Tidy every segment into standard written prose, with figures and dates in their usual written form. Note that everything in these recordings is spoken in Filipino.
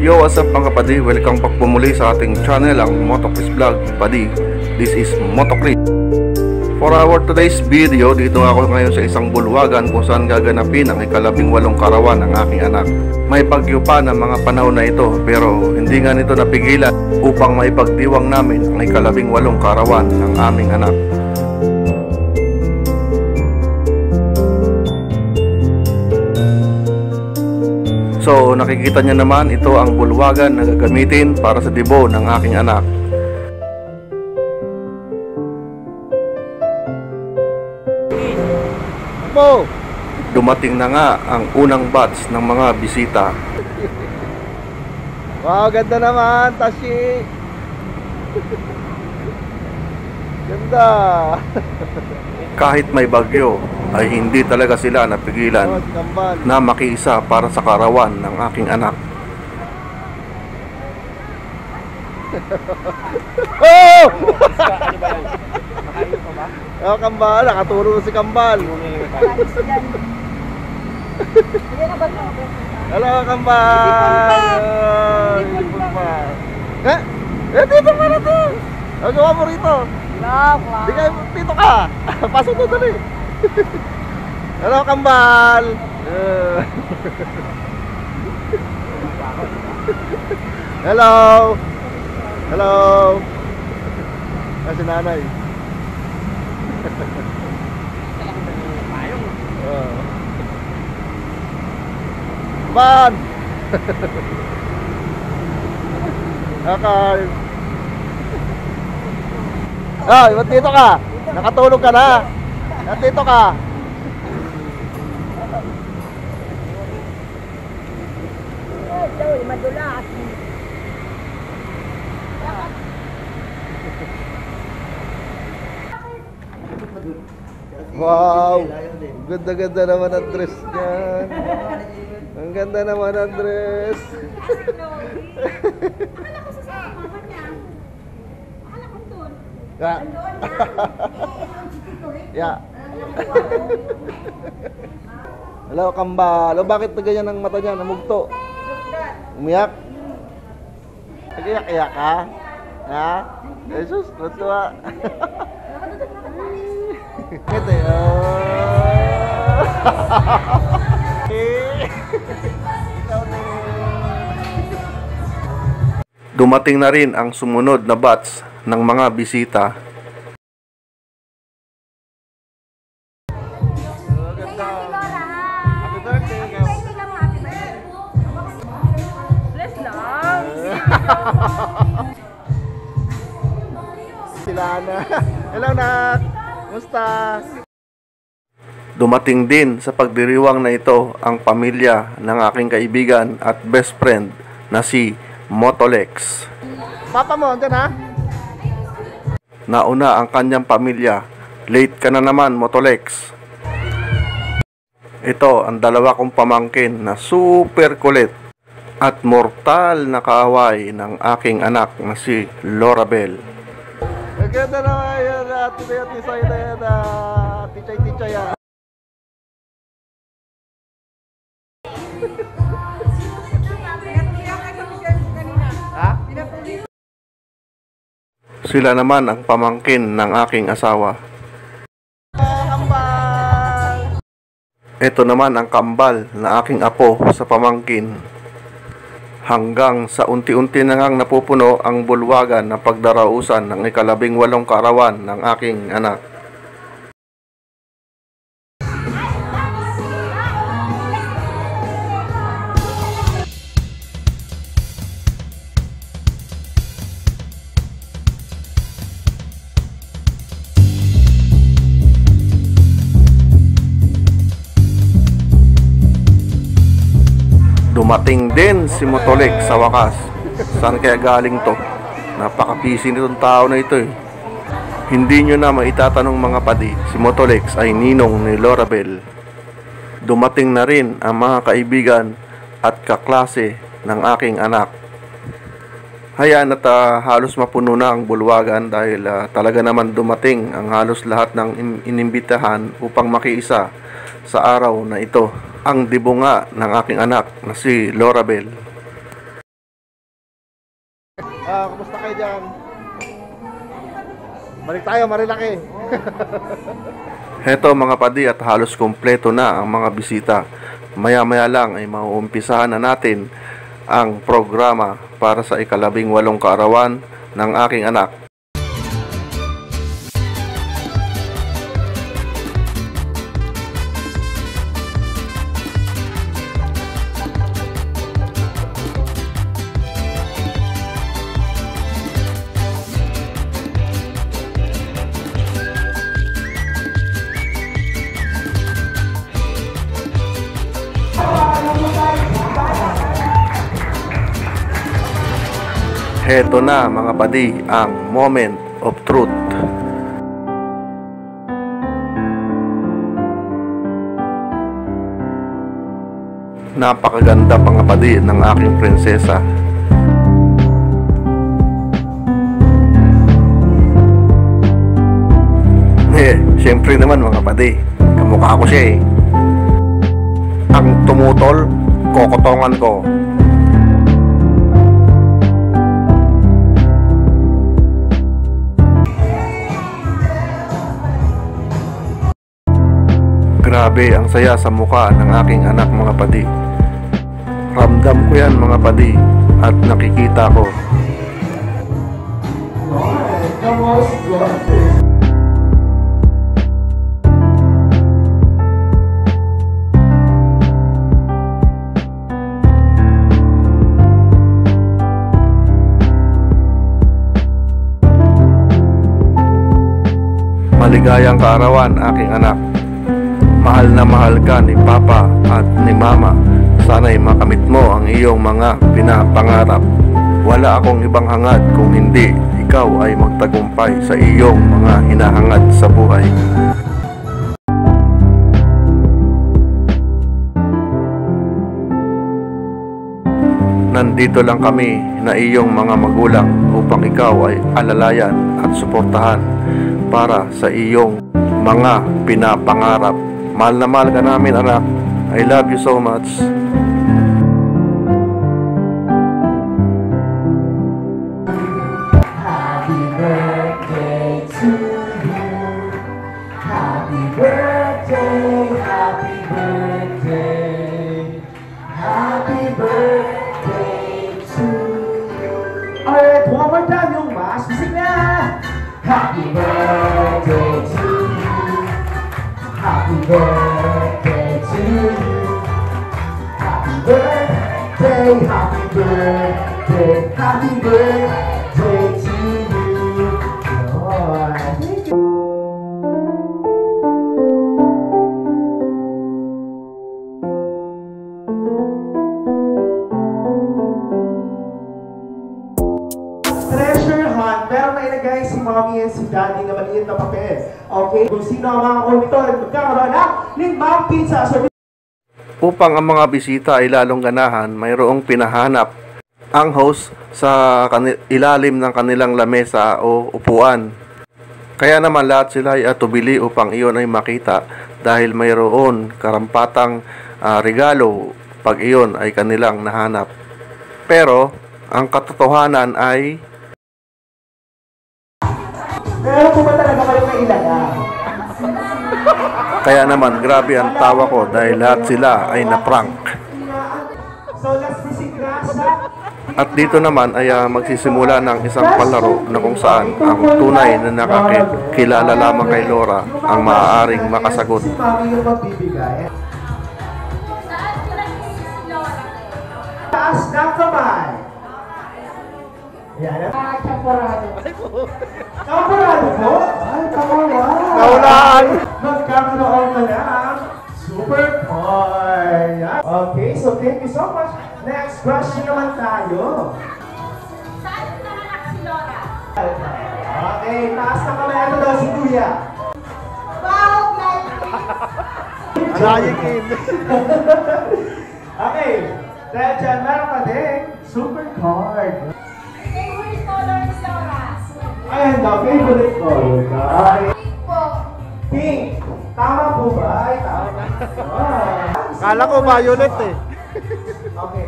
Yo, what's up mga kapadi? Welcome back po muli sa ating channel, ang Motocris Vlog. Padi, this is Motocris. For our today's video, dito ako ngayon sa isang bulwagan kung saan gaganapin ang ika-18 karawan ng aking anak. May bagyo pa ng mga panahon na ito, pero hindi nga nito napigilan upang maipagdiwang namin ang ika-18 karawan ng aming anak. So nakikita niyo naman, ito ang bulwagan na gagamitin para sa debo ng aking anak. Dumating na nga ang unang batch ng mga bisita. Wow, ganda naman, Tashi. Ganda. Kahit may bagyo, ay hindi talaga sila napigilan na makiisa para sa karawan ng aking anak. Oh! Oh, Kambal, nakatulong si Kambal. Hello, Kambal. Eh, dito pa na to. Ang gawa mo rito. Di kayo, dito ka. Pasok to dali. Hello, Kambal. Hello. Hello. Si nanay. Ban. Okay. Ay, ba't dito ka? Nakatulog ka na. Dito ka. Madulas. Wow. Ganda-ganda naman ang dress niyan. Ang ganda naman ang dress. Akala ko sa mama niya. Akala ko doon. Yeah. Yeah. Hello, Kambal. Bakit na ganyan ang mata niya? Namugto. Umiyak? Nag-iyak-iyak ka? Ha? Jesus, natuwa. Ito Dumating na rin ang sumunod na batch ng mga bisita. Sila na. Hello, Nak. Musta? Dumating din sa pagdiriwang na ito ang pamilya ng aking kaibigan at best friend na si Motolex. Papa mo, andyan ha? Nauna ang kanyang pamilya. Late ka na naman, Motolex. Ito ang dalawa kong pamangkin na super kulit at mortal na kaaway ng aking anak na si Lorabel. Maganda naman yun, tisay na yan, tichay-tichay yan. Sila naman ang pamangkin ng aking asawa. Kambal! Ito naman ang kambal na aking apo sa pamangkin. Hanggang sa unti-unti na ngang napupuno ang bulwagan na pagdarausan ng ika-18 karawan ng aking anak. Dumating din si Motolex sa wakas. Saan kaya galing to? Napaka-busy nitong tao na ito eh. Hindi nyo na maitatanong mga padi, si Motolex ay ninong ni Lorabel. Dumating na rin ang mga kaibigan at kaklase ng aking anak. Hayaan at halos mapuno na ang bulwagan dahil talaga naman dumating ang halos lahat ng inimbitahan upang makiisa sa araw na ito. Ang dibunga ng aking anak na si Lorabel. Kumusta kayo dyan? Balik tayo, Marilaki. Heto mga padi, at halos kompleto na ang mga bisita. Maya-maya lang ay mauumpisahan na natin ang programa para sa ika-18 kaarawan ng aking anak. Heto na mga padi, ang moment of truth. Napakaganda mga padi ng aking prinsesa. Siyempre naman mga padi, kamukha ko siya eh. Ang tumutol, kokotongan ko. Grabe, ang saya sa mukha ng aking anak mga padi. Ramdam ko yan mga padi at nakikita ko. Maligayang kaarawan aking anak. Mahal na mahal ka ni Papa at ni Mama. Sana'y makamit mo ang iyong mga pinapangarap. Wala akong ibang hangad kung hindi ikaw ay magtagumpay sa iyong mga hinahangad sa buhay. Nandito lang kami na iyong mga magulang upang ikaw ay alalayan at suportahan para sa iyong mga pinapangarap. Mahal na mahal ka namin anak. I love you so much. Happy birthday to you. Happy birthday, happy birthday. Happy birthday to you. Alright, one more time yung mas music na. Happy birthday to you. Happy birthday to you. Happy birthday, happy birthday, happy birthday to you. Oh, thank you. Treasure hunt, pero may ilagay si mommy and si daddy na maliit na papel. Okay? Kung sino ang mga komito, magkakaroon ng 5 pizza. So, Upang ang mga bisita ay lalong ganahan, mayroong pinahanap ang host sa ilalim ng kanilang lamesa o upuan. Kaya naman lahat sila ay atubili upang iyon ay makita dahil mayroon karampatang regalo pag iyon ay kanilang nahanap. Pero ang katotohanan ay meron po ba talaga kayo na ilagay? kaya naman grabe ang tawa ko dahil lahat sila ay na-prank. So, let's proceed na sa... At dito naman ay magsisimula ng isang palaro na kung saan ang tunay na nakakilala lamang kay Laura ang maaaring makasagot. Si Mami yung magbibigay. Saan ko lang si Laura? Taas ng kamay. Yan. Champorado. Champorado po? Ay, kawawa. Naulaan. Magkakaroon ka ng super toy. Okay, so thank you so much. Next question naman tayo. Saan ko nanganak si Laura? Okay, taas ng kamay. Ano daw si Kuya? Wow, guys! Alayikin. Okay, dahil dyan, meron ka din super card. Favorite color ni Laura? Ayan daw, favorite color ka. Pink po. Pink. Tama po ba? Ay, tama. Kala ko violet eh. Okay.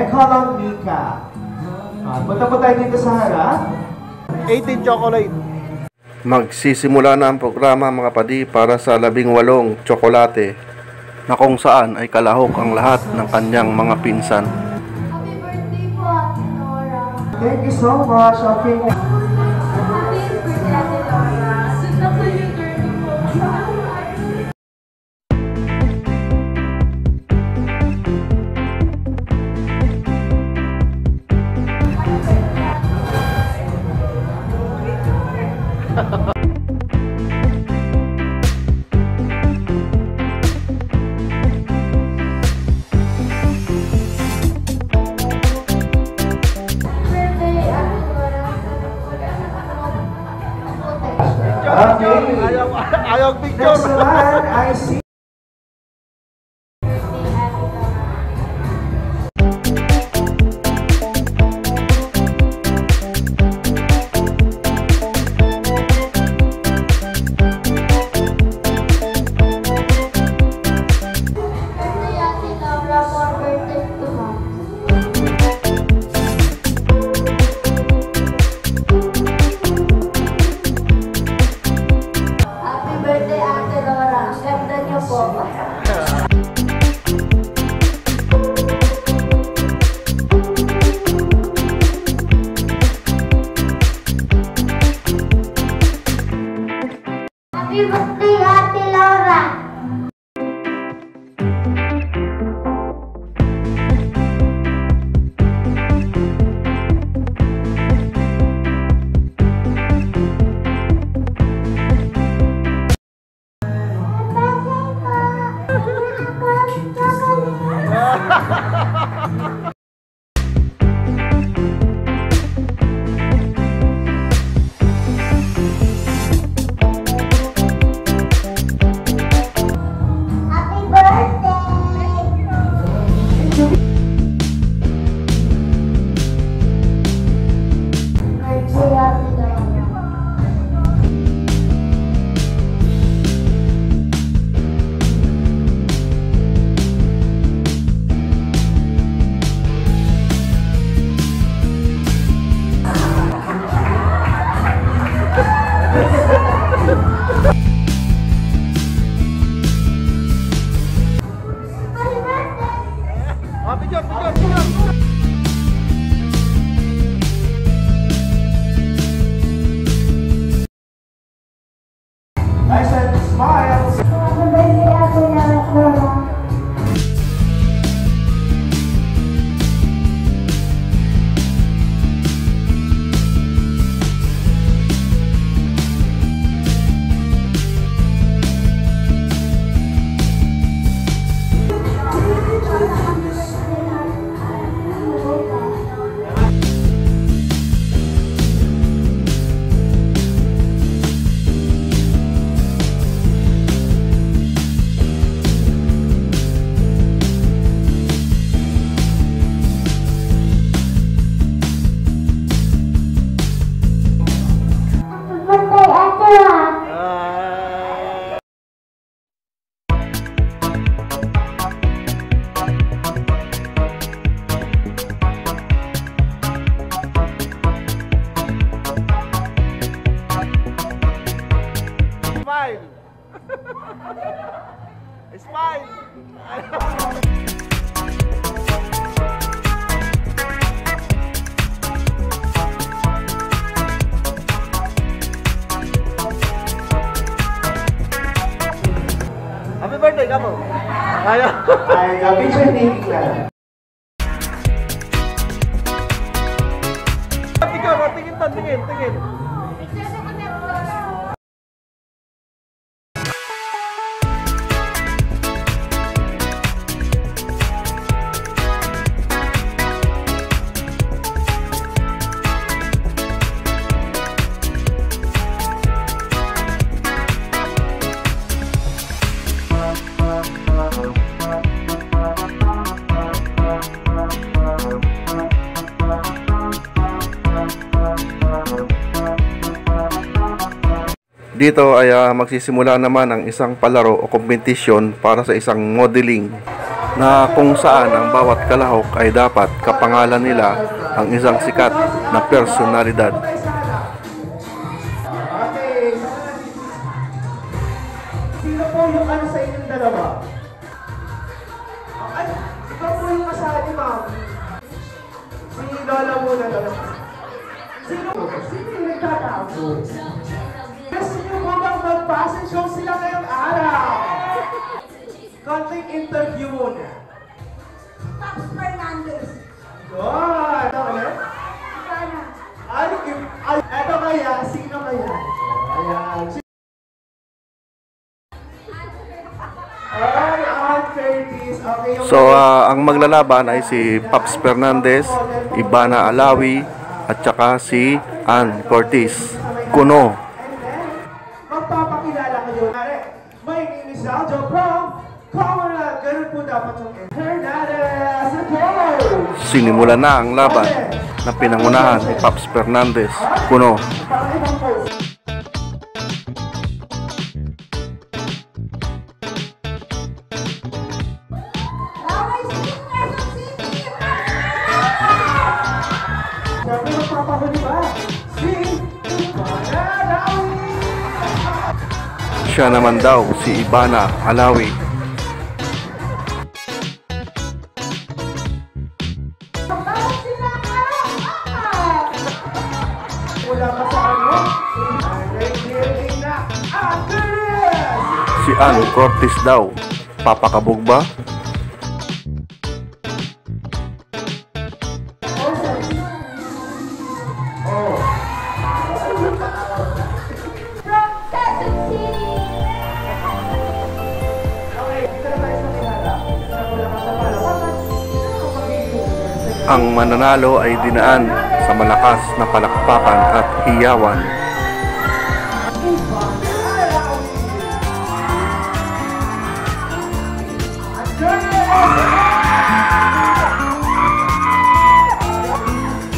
Ecolong Mika. Punta po tayo dito sa harap. 18 chocolate. Magsisimula na ang programa mga padi para sa 18 tsokolate na kung saan ay kalahok ang lahat ng kanyang mga pinsan. Happy birthday po, Ate Nora. Thank you so much. Okay. Happy birthday, Ate Nora. Sweet na po yung girl po. Okay. Ayaw picture. Next naman ay si Birthday, Ate Laura, for birthday to mom. Happy birthday, Ate Laura. Ang ganda niyo po. Happy birthday, Ate Laura. Happy birthday! Picture, picture. I said smile. Happy birthday, Ate Laura. Happy birthday, Ate Laura. Smile. Smile. Happy birthday, kamu. Ayo. Ay, picture taking na. Tingin, tingin, tingin. Dito ay magsisimula naman ang isang palaro o kompetisyon para sa isang modeling na kung saan ang bawat kalahok ay dapat kapangalan nila ang isang sikat na personalidad. Okay. Sino po yung ano sa inyong dalawa? Ay, ikaw po yung kasali, ma'am. Si Lola muna, Lola. Sino yung nagtatago? Gusto niyo po bang mag-fashion show sila ngayong araw? Konting interview muna. Pops Fernandez. Good! Ano ulit? Sana. Ay, eto kaya, sino kaya? Ayan. Ay, Aunt Curtis. Okay, yung... So, ang maglalaban ay si Pops Fernandez, Ivana Alawi, at saka si Ann Curtis Kuno. And then, magpapakilala kayo. My name is Aljo Pro. Commonwealth. Ganun po dapat yung Hernandez. Go! Sinimulan na ang laban na pinangunahan ni Pops Fernandez Kuno. Parang ibang pose. Laway City, Quezon City. Siyempre, magpapahuli ba? Si Manalawi! Siya naman daw si Ivana Alawi. Bakit sila ka? Wala ka sa ano? Nag-hearing na Angeles! Si Ann Curtis daw. Papakabog ba? From Quezon City. Okay, dito na tayo sa kilala. Wala ka sa palawakan. Ang mananalo ay dinaan sa malakas na palakpakan at hiyawan.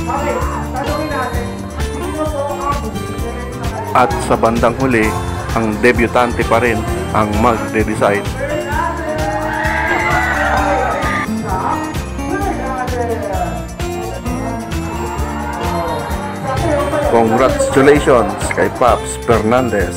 Okay, tanungin natin. Sino po ang bumili sa kanila? At sa bandang huli, ang debutante pa rin ang magde-decide. Congratulations kay Pops Fernandez.